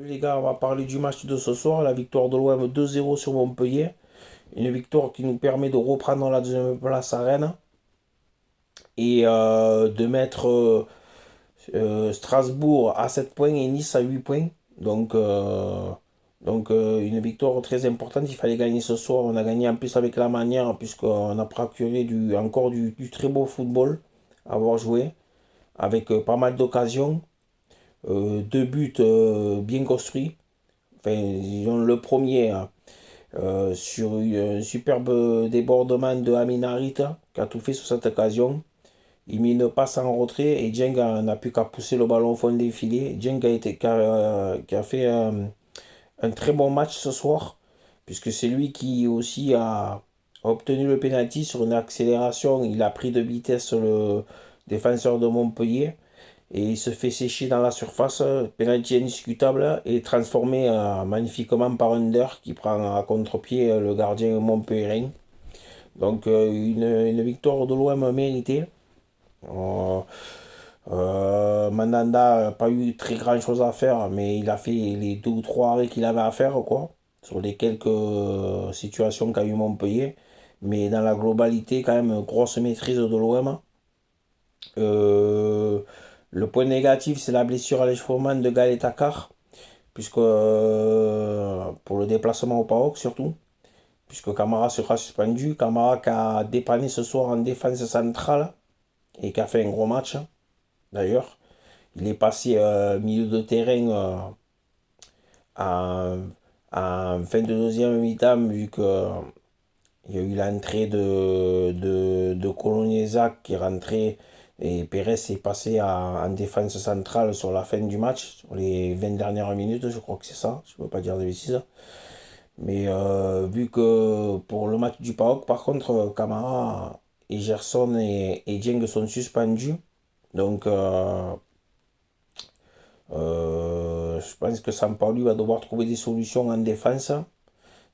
Les gars, on va parler du match de ce soir, la victoire de l'OM 2-0 sur Montpellier. Une victoire qui nous permet de reprendre la deuxième place à Rennes et de mettre Strasbourg à 7 points et Nice à 8 points. Donc, euh, une victoire très importante. Il fallait gagner ce soir. On a gagné en plus avec la manière, puisqu'on a procuré encore du très beau football à avoir joué, avec pas mal d'occasions. Deux buts bien construits. Enfin, disons, le premier, hein, sur un superbe débordement de Amin Harit qui a tout fait sur cette occasion. Il met une passe en retrait et Dieng n'a plus qu'à pousser le ballon au fond des filets. Dieng qui a fait un très bon match ce soir, puisque c'est lui qui aussi a obtenu le penalty sur une accélération. Il a pris de vitesse le défenseur de Montpellier et il se fait sécher dans la surface. Penalty indiscutable et transformé magnifiquement par Under qui prend à contre-pied le gardien montpellierin. Donc une victoire de l'OM méritée. Euh, Mandanda n'a pas eu très grand chose à faire, mais il a fait les deux ou trois arrêts qu'il avait à faire, quoi, sur les quelques situations qu'a eu Montpellier. Mais dans la globalité, quand même, grosse maîtrise de l'OM. Euh, le point négatif, c'est la blessure à l'échauffement de Gaël Takar, puisque pour le déplacement au PAOK surtout, puisque Camara sera suspendu. Camara qui a dépanné ce soir en défense centrale et qui a fait un gros match d'ailleurs. Il est passé milieu de terrain en, en fin de deuxième mi-temps, vu que il y a eu l'entrée de Colonesa qui est rentré et Pérez est passé en défense centrale sur la fin du match, sur les 20 dernières minutes, je crois que c'est ça, je ne veux pas dire de bêtises. Mais vu que pour le match du PAOK, par contre, Camara et Gerson et Dieng sont suspendus. Donc, je pense que Sampaoli va devoir trouver des solutions en défense.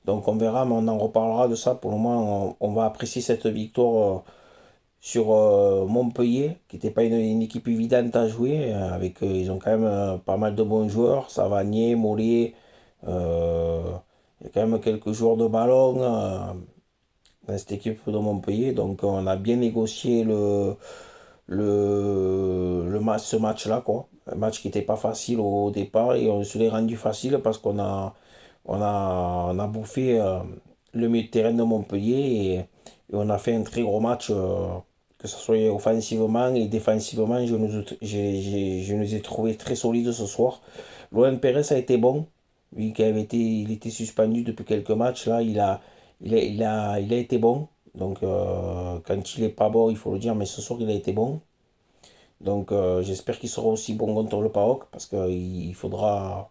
Donc on verra, mais on en reparlera de ça. Pour le moment, on va apprécier cette victoire sur Montpellier, qui n'était pas une équipe évidente à jouer. Ils ont quand même pas mal de bons joueurs. Savanier, Mollet, euh, il y a quand même quelques joueurs de ballon dans cette équipe de Montpellier. Donc on a bien négocié ce match-là, quoi. Un match qui n'était pas facile au départ et on se l'est rendu facile parce qu'on a bouffé le milieu de terrain de Montpellier et on a fait un très gros match, que ce soit offensivement et défensivement. Je nous ai trouvé très solides ce soir. Lohan Pérez a été bon, lui il était suspendu depuis quelques matchs. Là, il a été bon. Donc, quand il est pas bon, il faut le dire, mais ce soir, il a été bon. Donc, j'espère qu'il sera aussi bon contre le PAOK parce qu'il faudra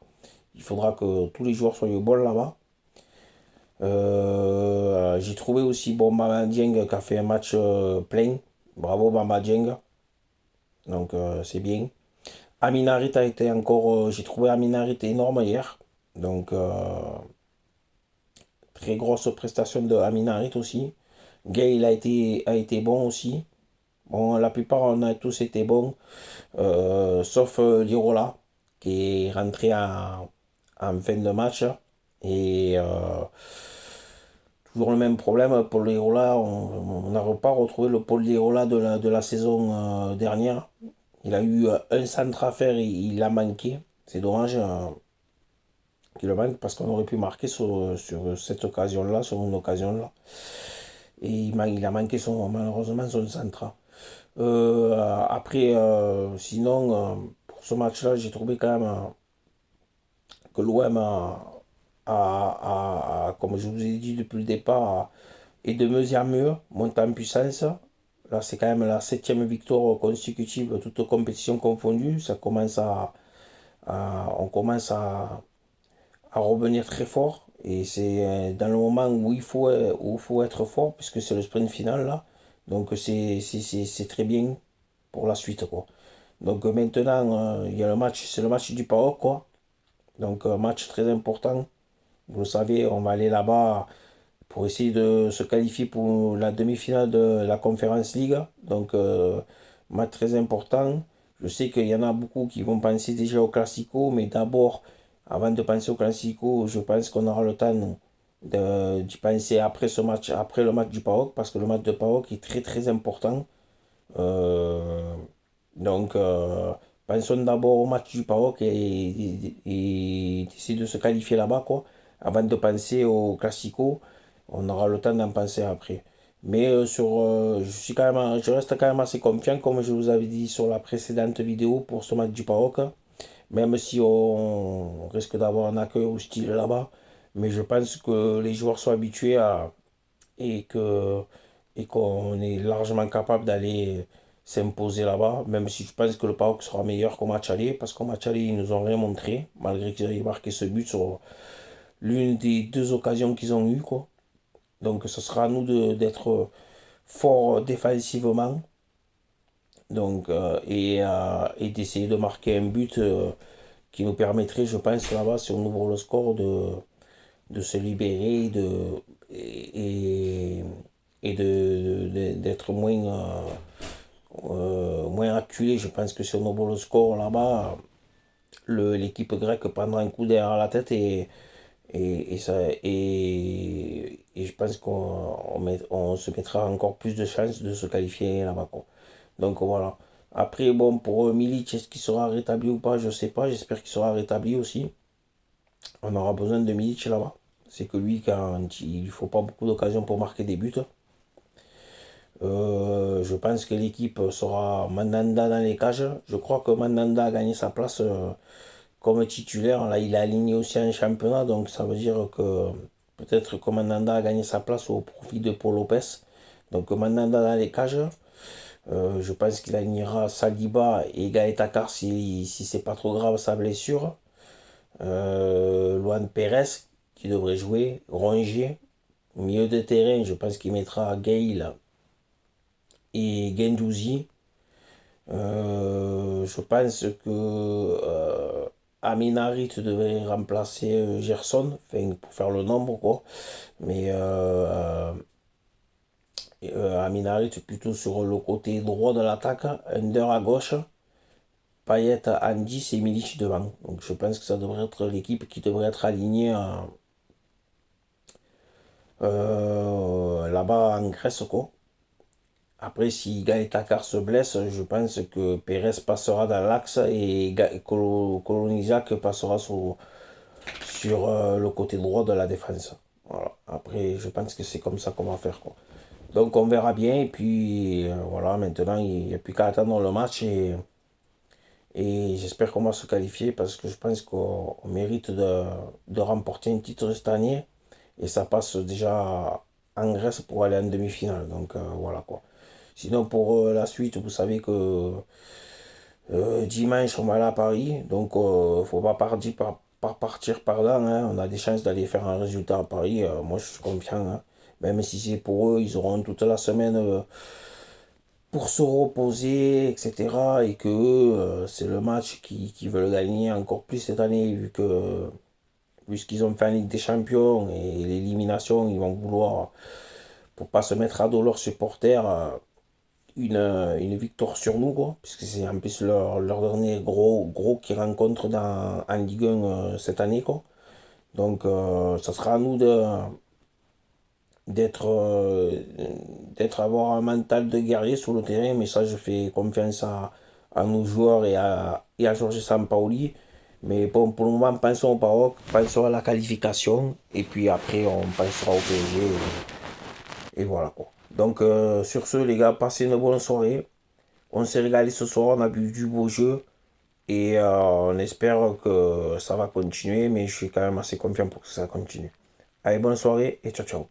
que tous les joueurs soient bons là-bas. J'ai trouvé aussi bon Bamba Dieng qui a fait un match plein. Bravo Bamba Dieng. Donc, c'est bien. Aminarit a été encore. J'ai trouvé Aminarit énorme hier. Donc, très grosse prestation de Aminarit aussi. Gay a été bon aussi. Bon, la plupart, on a tous été bons, sauf Lirola, qui est rentré en fin de match. Et toujours le même problème pour Lirola, on n'a pas retrouvé le Paul Lirola de la saison dernière. Il a eu un centre à faire et il a manqué. C'est dommage qu'il le manque parce qu'on aurait pu marquer sur cette occasion-là, sur une occasion-là. Et il a manqué malheureusement son centre. Après, sinon, pour ce match-là, j'ai trouvé quand même que l'OM comme je vous ai dit depuis le départ, est de mieux en mieux, monte en puissance. Là, c'est quand même la septième victoire consécutive, toutes compétitions confondues. On commence à revenir très fort. Et c'est dans le moment où il faut être fort, puisque c'est le sprint final là. Donc c'est très bien pour la suite, quoi. Donc maintenant, il y a c'est le match du PAOK, quoi. Donc match très important. Vous le savez, on va aller là-bas pour essayer de se qualifier pour la demi-finale de la Conference League. Donc match très important. Je sais qu'il y en a beaucoup qui vont penser déjà au Classico, mais d'abord, Avant de penser au Classico, je pense qu'on aura le temps d'y penser après ce match, après le match du PAOK, parce que le match de PAOK est très très important. Euh, donc, pensons d'abord au match du PAOK et essayer de se qualifier là-bas, quoi, avant de penser au Classico. On aura le temps d'en penser après. Mais je reste quand même assez confiant, comme je vous avais dit sur la précédente vidéo pour ce match du PAOK. Même si on risque d'avoir un accueil hostile là-bas. Mais je pense que les joueurs sont habitués et que et qu'on est largement capable d'aller s'imposer là-bas, même si je pense que le PAOK sera meilleur qu'au match aller, parce qu'au match aller, ils nous ont rien montré, malgré qu'ils aient marqué ce but sur l'une des deux occasions qu'ils ont eues, quoi. Donc ce sera à nous d'être forts défensivement, et d'essayer de marquer un but qui nous permettrait, je pense, là-bas, si on ouvre le score, de se libérer et d'être moins acculé. Je pense que si on ouvre le score là-bas, l'équipe grecque prendra un coup derrière la tête et je pense on se mettra encore plus de chances de se qualifier là-bas, quoi. Donc voilà. Après, bon, pour Milic, est-ce qu'il sera rétabli ou pas? Je sais pas. J'espère qu'il sera rétabli aussi. On aura besoin de Milic là-bas. C'est que lui, quand il ne faut pas beaucoup d'occasions pour marquer des buts. Je pense que l'équipe sera Mandanda dans les cages. Je crois que Mandanda a gagné sa place comme titulaire. Là, il est aligné aussi en championnat, donc ça veut dire que peut-être que Mandanda a gagné sa place au profit de Paul Lopez. Donc Mandanda dans les cages. Je pense qu'il alignera Saliba et Gaëta Car si c'est pas trop grave sa blessure. Luan Pérez qui devrait jouer. Rongier. Milieu de terrain, je pense qu'il mettra Gale et Gendouzi. Je pense que Amin Harit devrait remplacer Gerson, enfin, pour faire le nombre, quoi. Mais Amin Harit plutôt sur le côté droit de l'attaque, Under à gauche, Payet à 10 et Milic devant. Donc je pense que ça devrait être l'équipe qui devrait être alignée là-bas en Grèce, quoi. Après, si Gaël Takar se blesse, je pense que Pérez passera dans l'axe et Kolonizak passera sur le côté droit de la défense. Voilà. Après, je pense que c'est comme ça qu'on va faire, quoi. Donc on verra bien. Et puis voilà, maintenant, il n'y a plus qu'à attendre le match et j'espère qu'on va se qualifier parce que je pense qu'on mérite de remporter un titre cette année. Et ça passe déjà en Grèce pour aller en demi-finale. Donc voilà, quoi. Sinon, pour la suite, vous savez que dimanche, on va aller à Paris. Donc, faut pas partir par là, hein. On a des chances d'aller faire un résultat à Paris. Moi, je suis confiant, hein. Même si c'est pour eux, ils auront toute la semaine pour se reposer, etc. Et que eux, c'est le match qu'ils veulent gagner encore plus cette année, vu ce qu'ils ont fait en Ligue des Champions et l'élimination, ils vont vouloir, pour pas se mettre à dos leurs supporters, une victoire sur nous, quoi, puisque c'est en plus leur dernier gros qu'ils rencontrent en Ligue 1 cette année, quoi. Donc, ça sera à nous d'être, euh, avoir un mental de guerrier sur le terrain, mais ça, je fais confiance à nos joueurs et à Jorge Sampaoli. Mais bon, pour le moment, pensons au PAOK, pensons à la qualification, et puis après, on pensera au PSG, et voilà, quoi. Donc, sur ce, les gars, passez une bonne soirée. On s'est régalé ce soir, on a vu du beau jeu et on espère que ça va continuer, mais je suis quand même assez confiant pour que ça continue. Allez, bonne soirée et ciao ciao.